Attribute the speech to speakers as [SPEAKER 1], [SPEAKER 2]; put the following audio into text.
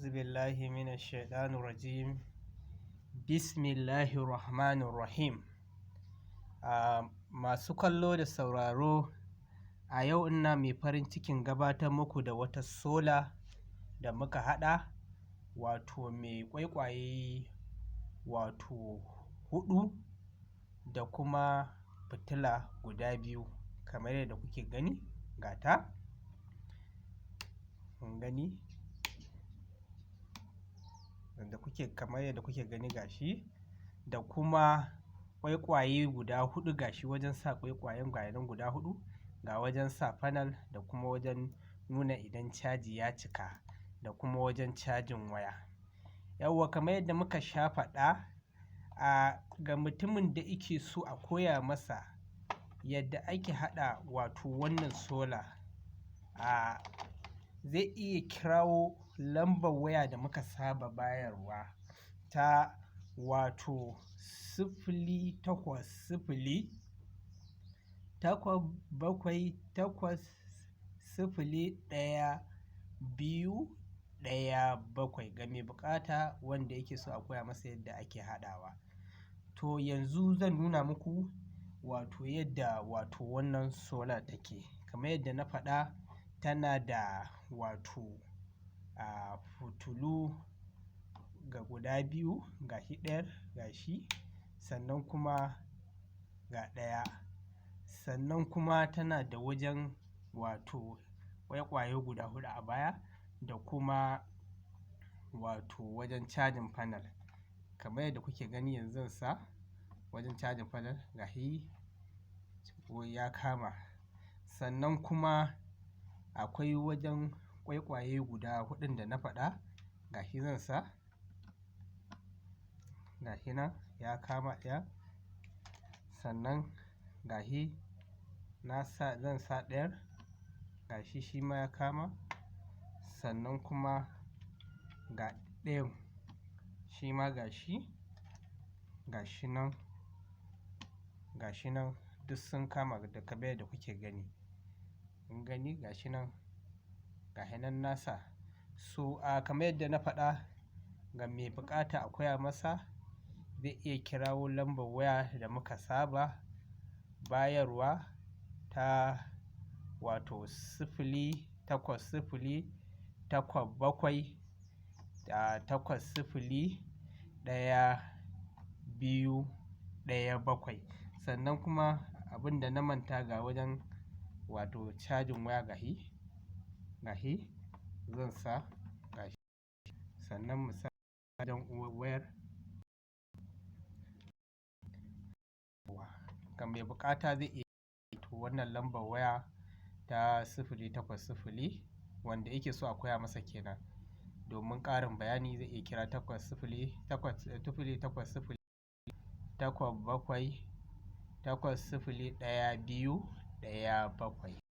[SPEAKER 1] أعوذ بالله من الشيطان الرجيم بسم الله الرحمن الرحيم. Masu kallo da sauraro, a yau ina mai farin cikin gabatar muku da wata sola da muka haɗa, wato mai ƙwaiƙwaye wato huɗu da kuma fitila guda biyu kamar yadda kuke gani. Gata kun gani kamar yadda kuke gani gashi, da kuma ƙwaiƙwaye guda huɗu gashi wajen sa ƙwaiƙwayen nan guda huɗu, ga wajen sa fanal da kuma wajen nuna idan caji ya cika da kuma wajen cajin waya. Yawwa, kamar yadda muka sha faɗa, ga mutumin da yake so a koya masa yadda ake haɗa wato wannan sola, zai iya kirawo lambar waya da muka saba bayarwa ta wato 080-878-0117 ga mai buƙata wanda yake so a koya masa yadda ake haɗawa. To yanzu zan nuna muku wato yadda wato wannan sola take. Kamar yadda na faɗa, tana da wato fitilu guda biyu, gashi ɗaya gashi, sannan kuma ga ɗaya, sannan kuma tana da wajen wato ƙwaiƙwaye guda huɗu a baya da kuma wato wajen cajin fanal. Kamar yadda kuke gani yanzu zan sa wajen cajin fanal gashi ya kama, sannan kuma akwai wajen ƙwaiƙwaye guda huɗun da na faɗa gashi zan sa, gashi nan ya kama ɗaya, sannan gashi zan sa ɗayar gashi shi ma ya kama, sannan kuma ga ɗayan shi ma gashi nan duk sun kama kamar yadda kuke gani. Kun gani gashi nan na sa. So kamar yadda na faɗa, ga mai buƙata a koya masa zai iya kirawo lambar waya da muka saba bayarwa ta wato 080-807-127. Sannan kuma abinda na manta, ga wajen wato cajin waya gashi zan sa gashi, sannan mu sa wajen wayar. Ga mai buƙata zai iya wannan lambar waya ta 080 wanda yake so a koya masa kenan. Domin ƙarin bayani zai iya kira 080-807-8017.